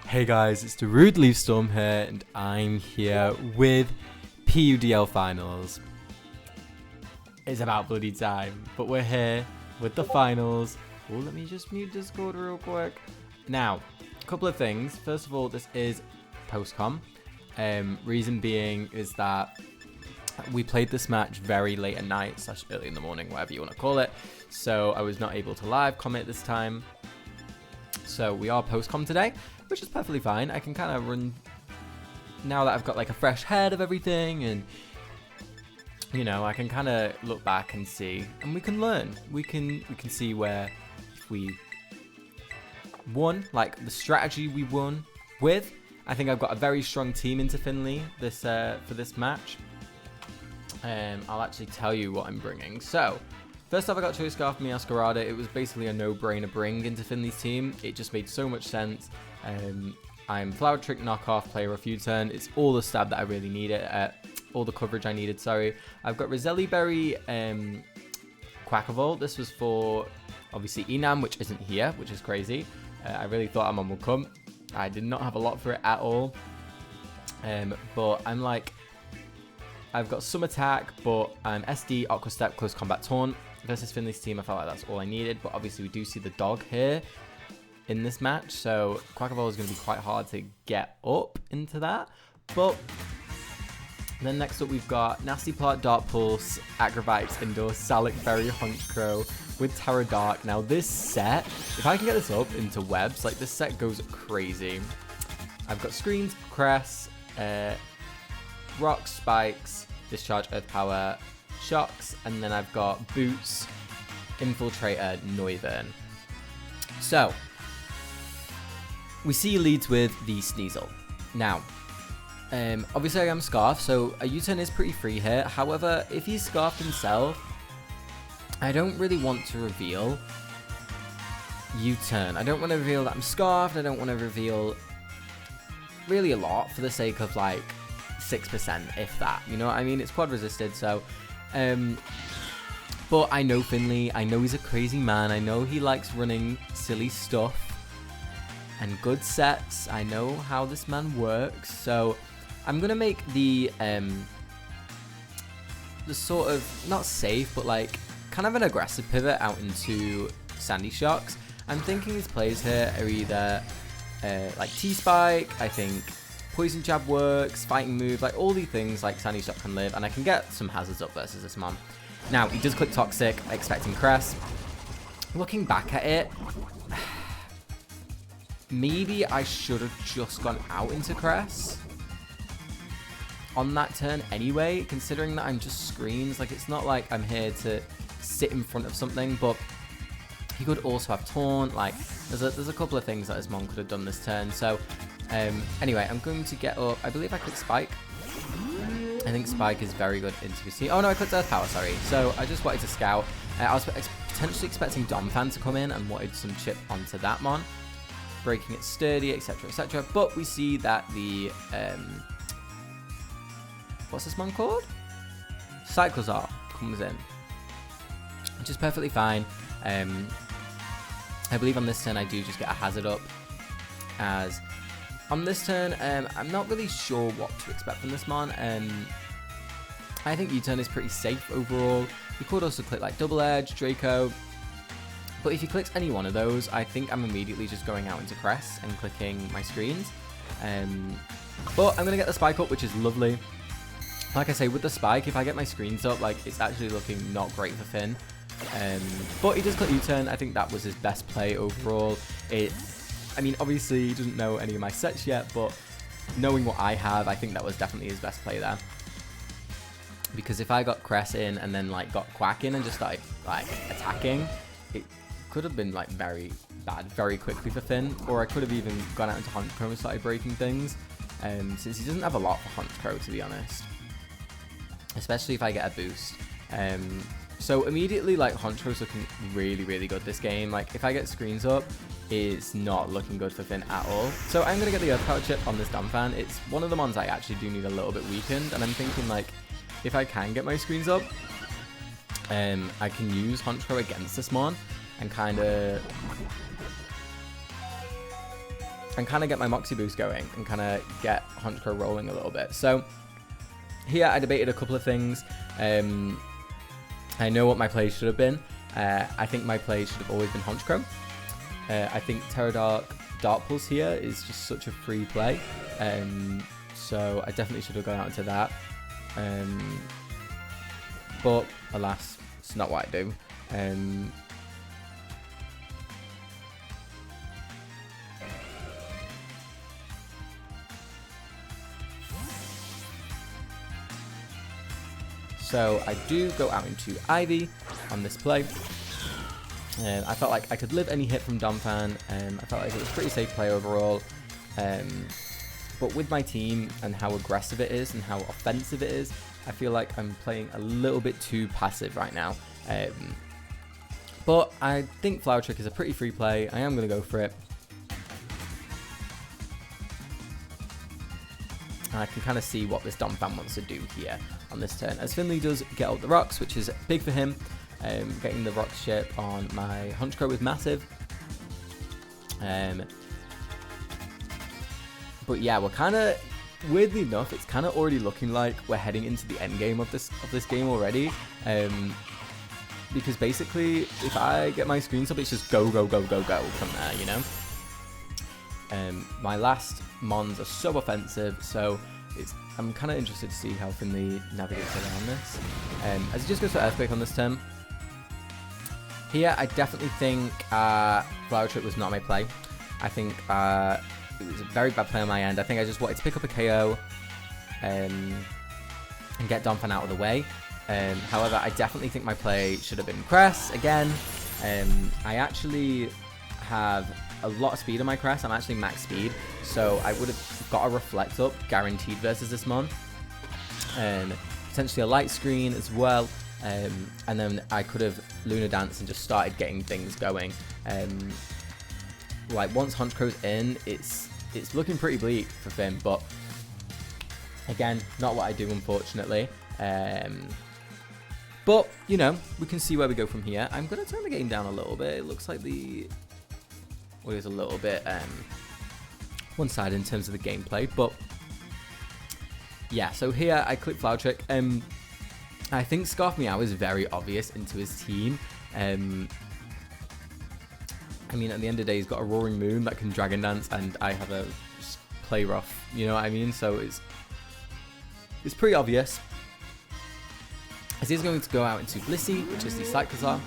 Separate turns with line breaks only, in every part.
Hey guys, it's DarudeLeafStorm here, and I'm here with PUDL Finals. It's about bloody time, but we're here with the finals. Oh, let me just mute Discord real quick. Now, a couple of things. First of all, this is post-com. Reason being is that we played this match very late at night / early in the morning, whatever you want to call it. So I was not able to live comment this time. So we are post-com today, which is perfectly fine. I can kind of run now that I've got like a fresh head of everything, and you know, I can kind of look back and see, and we can learn. We can see where if we won, like the strategy we won with. I think I've got a very strong team into Finley this for this match. I'll actually tell you what I'm bringing. So first off, I got Choice Scarf Miascarada. It was basically a no-brainer bring into Finley's team. It just made so much sense. I'm Flower Trick Knockoff, Player of U-Turn. It's all the stab that I really needed, all the coverage I needed, sorry. I've got Roselli Berry, Quackavolt. This was for, obviously, Enam, which isn't here, which is crazy. I really thought Amon would come. I did not have a lot for it at all. But I'm like, I've got some attack, but SD, Aqua Step, Close Combat Taunt. Versus Finley's team, I felt like that's all I needed, but obviously we do see the dog here in this match, so Quackavolt is going to be quite hard to get up into that. But then next up we've got Nasty Plot, Dark Pulse, Acrobatics Indoor, Salic Berry, Honchcrow with Terra Dark. Now this set, if I can get this up into webs, like this set goes crazy. I've got Screens, Cress, Rocks, Spikes, Discharge, Earth Power, Shocks, and then I've got Boots, Infiltrator, Noivern. So, we see leads with the Sneasel. Now, obviously I am Scarf, so a U-turn is pretty free here. However, if he's Scarfed himself, I don't really want to reveal U-turn. I don't want to reveal that I'm Scarfed. I don't want to reveal really a lot for the sake of like 6%, if that. You know what I mean? It's quad resisted, so but I know Finley, I know he's a crazy man, I know he likes running silly stuff and good sets, I know how this man works, so I'm gonna make the sort of, not safe, but like kind of an aggressive pivot out into Sandy Shocks. I'm thinking his plays here are either like T-Spike, I think Poison Jab works, Fighting Move, like all these things like Sandy Shock can live, and I can get some hazards up versus this man. Now, he does click Toxic, expecting Cress. Looking back at it, maybe I should have just gone out into Cress on that turn anyway, considering that I'm just screens. Like, it's not like I'm here to sit in front of something, but he could also have Taunt. Like, there's a couple of things that his Mon could have done this turn, so anyway, I'm going to get up. I believe I clicked Spike. I think Spike is very good into his team. Oh no, I clicked Earth Power, sorry. So I just wanted to scout. I was potentially expecting Domfan to come in and wanted some chip onto that Mon, breaking it sturdy, etc, etc. But we see that the what's this Mon called? Cyclozar comes in, which is perfectly fine. I believe on this turn I do just get a hazard up, as on this turn, I'm not really sure what to expect from this Mon. I think U-turn is pretty safe overall. You could also click like Double Edge, Draco, but if you clicked any one of those, I think I'm immediately just going out into Cress and clicking my screens. But I'm going to get the Spike up, which is lovely. Like I say, with the Spike, if I get my screens up, like it's actually looking not great for Finn. But he does click U-turn. I think that was his best play overall. I mean, obviously, he doesn't know any of my sets yet, but knowing what I have, I think that was definitely his best play there. Because if I got Cress in and then, like, got Quack in and just started, like, attacking, it could have been, like, very bad very quickly for Finn. Or I could have even gone out into Honchcrow and started breaking things. Since he doesn't have a lot for Honchcrow, to be honest. Especially if I get a boost. So immediately, like, Honchcrow's looking really, really good this game. Like, if I get screens up, it's not looking good for Finn at all. So I'm going to get the Earth Power chip on this Domfan. It's one of the Mons I actually do need a little bit weakened. And I'm thinking, like, if I can get my screens up, I can use Honchcrow against this Mon and kind of and kind of get my Moxie boost going and kind of get Honchkrow rolling a little bit. So here I debated a couple of things. I know what my play should have been. I think my play should have always been Honchkrow. I think Dark Pulse here is just such a free play. So I definitely should have gone out into that. But alas, it's not what I do. So I do go out into Ivy on this play. I felt like I could live any hit from Donphan. I felt like it was a pretty safe play overall. But with my team and how aggressive it is and how offensive it is, I feel like I'm playing a little bit too passive right now. But I think Flower Trick is a pretty free play. I am going to go for it. And I can kind of see what this Donphan wants to do here on this turn, as Finley does get out the rocks, which is big for him. Getting the rock ship on my Honchkrow was massive. But yeah, we're kind of, weirdly enough, it's kind of already looking like we're heading into the end game of this game already. Because basically, if I get my screens up, it's just go, go, go, go, go from there, you know? My last Mons are so offensive, so I'm kind of interested to see how Finley navigates around this. As he just goes for Earthquake on this turn. Here, I definitely think Flower Trick was not my play. I think it was a very bad play on my end. I think I just wanted to pick up a KO and get Donphan out of the way. However, I definitely think my play should have been Cress again. I actually have a lot of speed on my Cress. I'm actually max speed, so I would have got a Reflect up guaranteed versus this Mon. Potentially a Light Screen as well. And then I could have Lunar Dance and just started getting things going. Like once Honchkrow's in, it's looking pretty bleak for Finn, but again, not what I do, unfortunately. But you know, we can see where we go from here. I'm gonna turn the game down a little bit. It looks like the audio is a little bit one-sided in terms of the gameplay, but yeah. So here I click Flower Trick. I think Scarf Meow is very obvious into his team. I mean, at the end of the day, he's got a Roaring Moon that can Dragon Dance, and I have a Play Rough, you know what I mean? So it's pretty obvious. As he's going to go out into Blissey, which is the Cyclozar.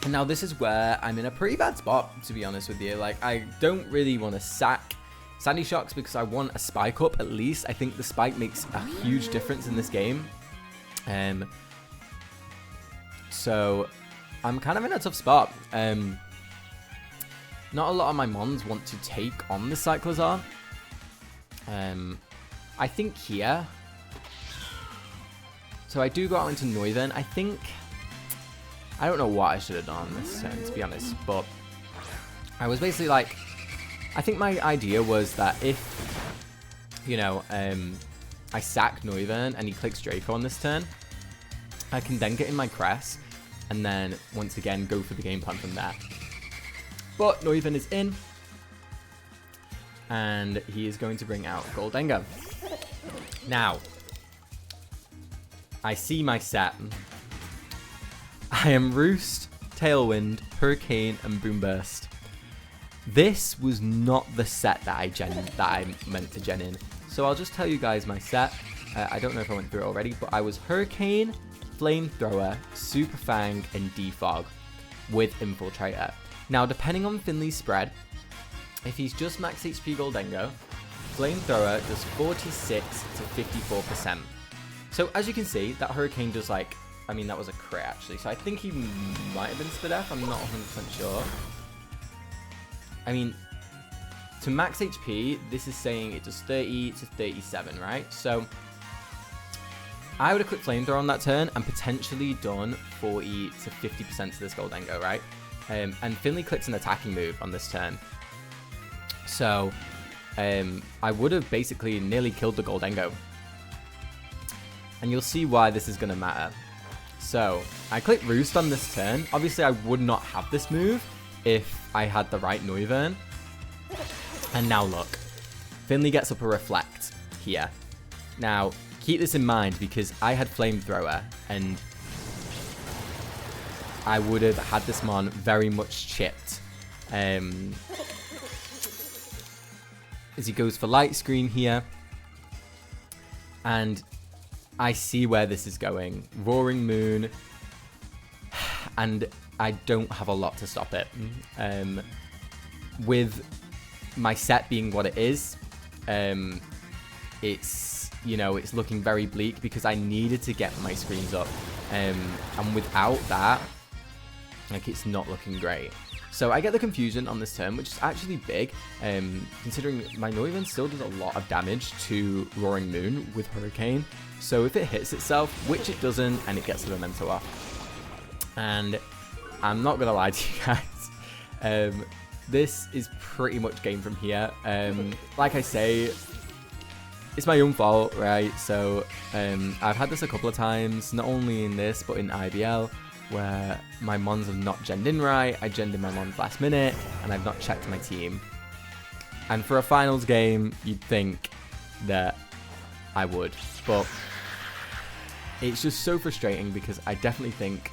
And now this is where I'm in a pretty bad spot, to be honest with you. Like, I don't really want to sack Sandy Shocks because I want a Spike up at least. I think the Spike makes a huge difference in this game. So I'm kind of in a tough spot. Not a lot of my Mons want to take on the Cyclozar. I think here. So I do go out into Noivern. I don't know what I should have done on this turn, to be honest, but I was basically like, I think my idea was that if, you know, I sack Noivern and he clicks Draco on this turn, I can then get in my Cress and then once again go for the game plan from there. But Noivern is in and he is going to bring out Goldengo. Now, I see my set. I am Roost, Tailwind, Hurricane, and Boomburst. This was not the set that I meant to gen in. So I'll just tell you guys my set. I don't know if I went through it already, but I was Hurricane, Flamethrower, Super Fang, and Defog with Infiltrator. Now, depending on Finley's spread, if he's just max HP Goldengo, Flamethrower does 46 to 54%. So as you can see, that Hurricane does like, I mean, that was a crit actually. So I think he might have been Spadef. I'm not 100% sure. I mean, to max HP, this is saying it does 30 to 37, right? So I would have clicked Flamethrower on that turn and potentially done 40 to 50% to this Goldengo, right? And Finley clicks an attacking move on this turn. So I would have basically nearly killed the Goldengo. And you'll see why this is going to matter. So I click Roost on this turn. Obviously, I would not have this move if I had the right Noivern. And now look, Finley gets up a Reflect here. Now, keep this in mind because I had Flamethrower and I would have had this mon very much chipped. As he goes for Light Screen here. And I see where this is going. Roaring Moon. And I don't have a lot to stop it. With my set being what it is, it's, you know, it's looking very bleak because I needed to get my screens up. And without that, like, it's not looking great. So I get the confusion on this turn, which is actually big, considering my Noivern still does a lot of damage to Roaring Moon with Hurricane. So if it hits itself, which it doesn't, and it gets the Memento off. And I'm not going to lie to you guys, this is pretty much game from here. Like I say, it's my own fault, right? So I've had this a couple of times, not only in this, but in IBL, where my mons have not genned in right. I genned in my mons last minute, and I've not checked my team. And for a finals game, you'd think that I would, but it's just so frustrating because I definitely think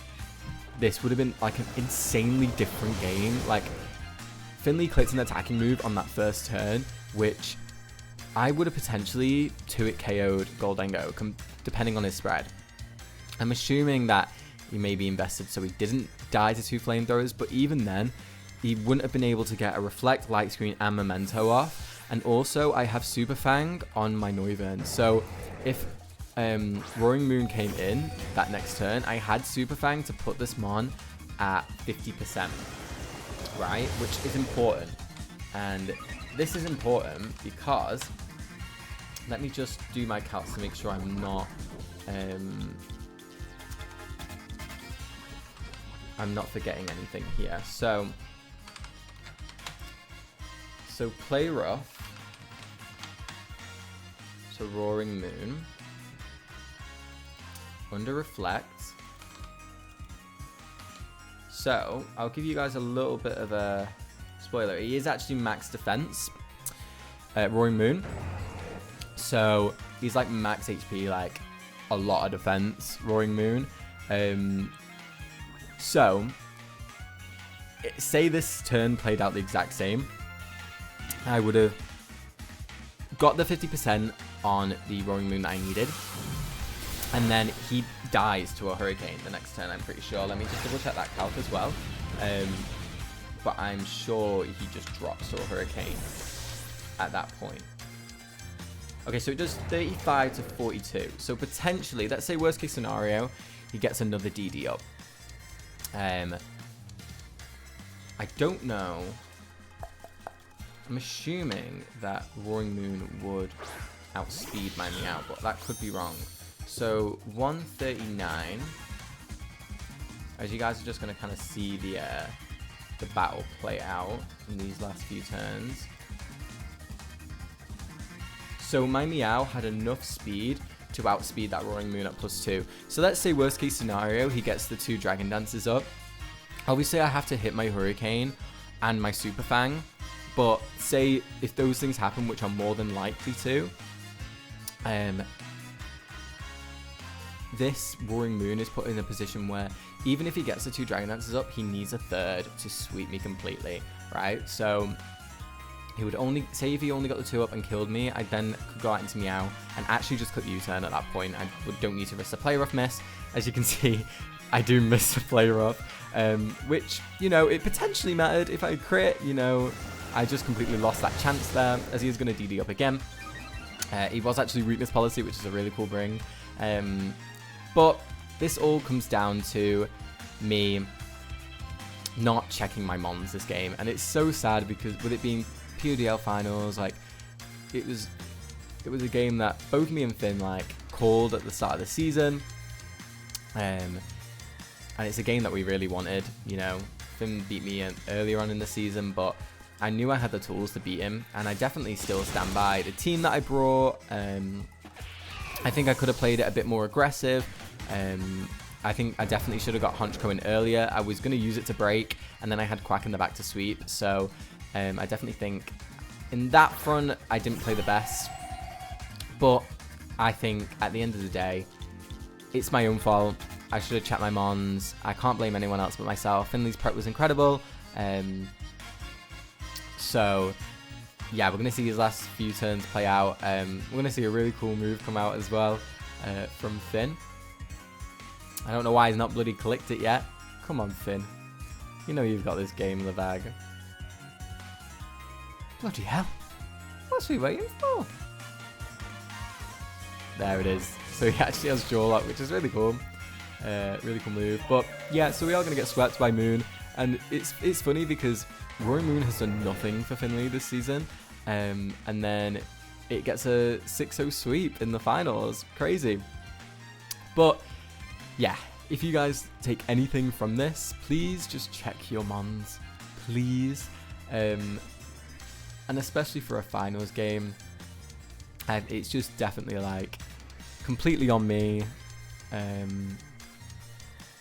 this would have been like an insanely different game. Like, Finley clicked an attacking move on that first turn, which I would have potentially 2-hit KO'd Goldengo, depending on his spread. I'm assuming that he may be invested so he didn't die to 2 flamethrowers, but even then, he wouldn't have been able to get a Reflect, Light Screen, and Memento off. And also, I have Super Fang on my Noivern, so if Roaring Moon came in that next turn, I had Super Fang to put this mon at 50%, right? Which is important. And this is important because, let me just do my calcs to make sure I'm not forgetting anything here. So play rough. So Roaring Moon. Under Reflect. So I'll give you guys a little bit of a spoiler. He is actually max defense, Roaring Moon. So he's like max HP, like a lot of defense, Roaring Moon. So say this turn played out the exact same, I would have got the 50% on the Roaring Moon that I needed. And then he dies to a Hurricane the next turn, I'm pretty sure. Let me just double check that calc as well. But I'm sure he just drops to a Hurricane at that point. Okay, so it does 35 to 42. So potentially, let's say worst case scenario, he gets another DD up. I don't know. I'm assuming that Roaring Moon would outspeed my Meow, but that could be wrong. So 139. As you guys are just going to kind of see the battle play out in these last few turns. So my Meow had enough speed to outspeed that Roaring Moon at +2. So let's say worst case scenario, he gets the 2 Dragon Dances up. Obviously I have to hit my Hurricane and my Super Fang. But say if those things happen, which are more than likely to, this Roaring Moon is put in a position where even if he gets the 2 Dragon Dances up, he needs a 3rd to sweep me completely, right? So he would only, say if he only got the 2 up and killed me, I then could go out into Meow and actually just click U-turn at that point. I don't need to risk the play rough miss. As you can see, I do miss the play rough, which, you know, it potentially mattered if I crit, you know. I just completely lost that chance there, as he is going to DD up again. He was actually Weakness Policy, which is a really cool bring. But this all comes down to me not checking my mons this game. And it's so sad because with it being PUDL finals, like, it was a game that both me and Finn, like, called at the start of the season. And it's a game that we really wanted, you know. Finn beat me earlier on in the season, but I knew I had the tools to beat him, and I definitely still stand by the team that I brought. I think I could have played it a bit more aggressive. I think I definitely should have got Honchko in earlier. I was going to use it to break, and then I had Quack in the back to sweep. So I definitely think in that front, I didn't play the best. But I think at the end of the day, it's my own fault. I should have checked my mons. I can't blame anyone else but myself. Finley's prep was incredible. So yeah, we're going to see his last few turns play out. We're going to see a really cool move come out as well from Finn. I don't know why he's not bloody clicked it yet. Come on, Finn. You know you've got this game in the bag. Bloody hell. What's he waiting for? There it is. So he actually has jaw lock, which is really cool. Really cool move. But yeah, so we are going to get swept by Moon. And it's funny because Roaring Moon has done nothing for Finley this season. And then it gets a 6-0 sweep in the finals. Crazy. But yeah, if you guys take anything from this, please just check your mons. Please. And especially for a finals game, it's just definitely like completely on me. And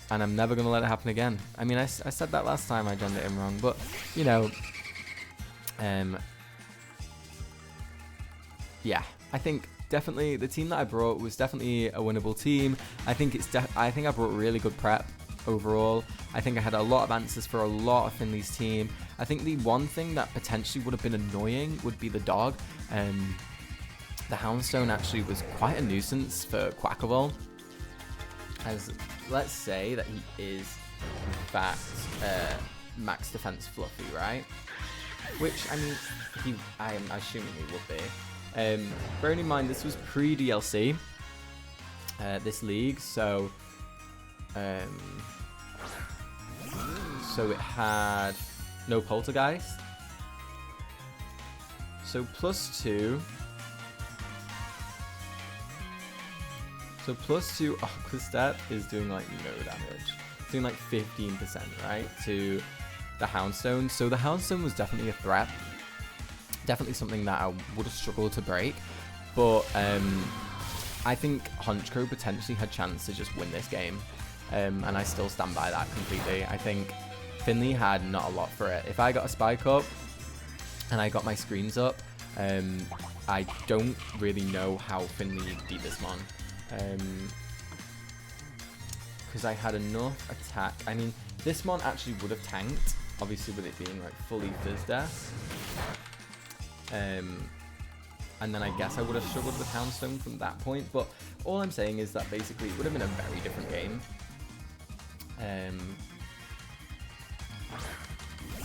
I'm never going to let it happen again. I mean, I said that last time I jammed it in wrong, but, you know, yeah, I think definitely the team that I brought was definitely a winnable team. I think I think I brought really good prep overall. I think I had a lot of answers for a lot of Finley's team. I think the one thing that potentially would have been annoying would be the dog. The Houndstone actually was quite a nuisance for Quackable. As let's say that he is in fact max defense Fluffy, right? Which I mean, I'm assuming he would be. Bearing in mind this was pre-DLC, this league, so it had no Poltergeist, so +2. So +2 Aqua Step is doing like no damage. It's doing like 15%, right, to the Houndstone. So the Houndstone was definitely a threat. Definitely something that I would have struggled to break. But I think Honchko potentially had chance to just win this game. And I still stand by that completely. I think Finley had not a lot for it. If I got a spike up and I got my screens up, I don't really know how Finley beat this one. Because I had enough attack. I mean, this mon actually would have tanked, obviously with it being like fully Fizz Death. And then I guess I would have struggled with Houndstone from that point. But all I'm saying is that basically it would have been a very different game.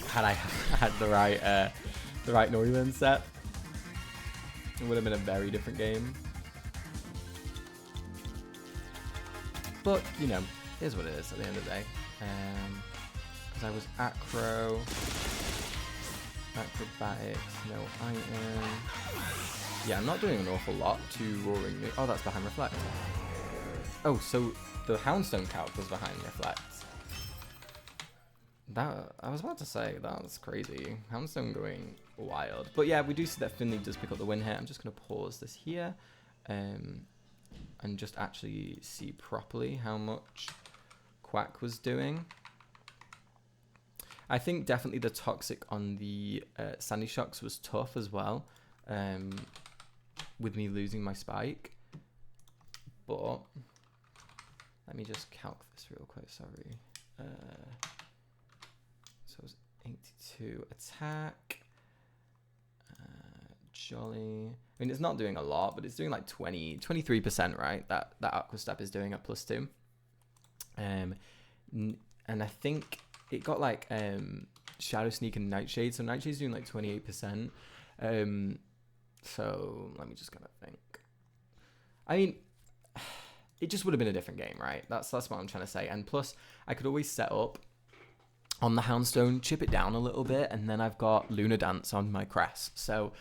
Had I had the right Neuland set, it would have been a very different game. But, you know, here's what it is at the end of the day. Because I was acrobatics, no item. Yeah, I'm not doing an awful lot to Roaring Moon. Oh, that's behind Reflect. Oh, so the Houndstone calc was behind Reflect. That, I was about to say, that's crazy. Houndstone going wild. But yeah, we do see that Finley does pick up the win here. I'm just going to pause this here. And just actually see properly how much Quack was doing. I think definitely the Toxic on the Sandy Shocks was tough as well, with me losing my spike. But let me just calc this real quick, sorry. So it was 82 attack. Jolly. I mean, it's not doing a lot, but it's doing like 23%, right? That Aqua Step is doing at +2. And I think it got like Shadow Sneak and Nightshade. So Nightshade's doing like 28%. So let me just kind of think. I mean, it just would have been a different game, right? That's what I'm trying to say. And plus, I could always set up on the Houndstone, chip it down a little bit, and then I've got Luna Dance on my crest. So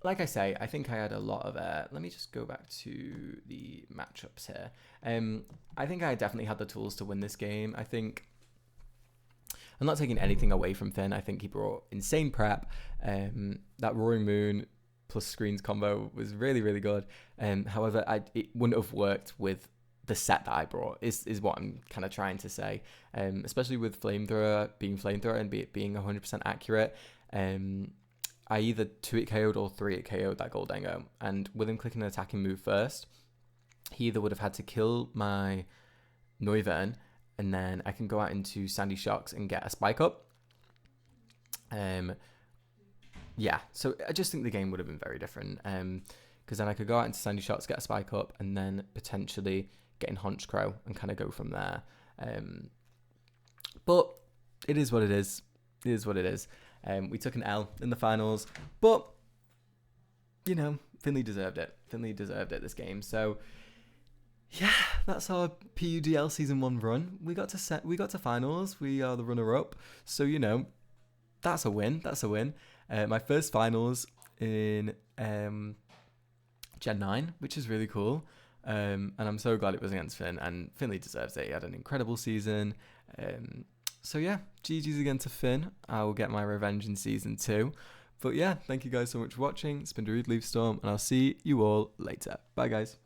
like I say, I think I had a lot of... let me just go back to the matchups here. I think I definitely had the tools to win this game. I think... I'm not taking anything away from Finn. I think he brought insane prep. That Roaring Moon plus screens combo was really, really good. However, it wouldn't have worked with the set that I brought is what I'm kind of trying to say, especially with flamethrower being flamethrower and being 100% accurate. I either 2-hit KO'd or 3-hit KO'd that Goldango, and with him clicking an attacking move first, he either would have had to kill my Noivern, and then I can go out into Sandy Shocks and get a spike up. Yeah, so I just think the game would have been very different, because then I could go out into Sandy Shocks, get a spike up, and then potentially get in Honchkrow and kind of go from there. But it is what it is. It is what it is. We took an L in the finals, but, you know, Finley deserved it. Finley deserved it this game. So, yeah, that's our PUDL Season 1 run. We got to finals. We are the runner-up. So, you know, that's a win. That's a win. My first finals in Gen 9, which is really cool. And I'm so glad it was against Finn. And Finley deserves it. He had an incredible season. So yeah, GG's again to Finn. I will get my revenge in Season 2. But yeah, thank you guys so much for watching. It's been DarudeLeafStorm, and I'll see you all later. Bye, guys.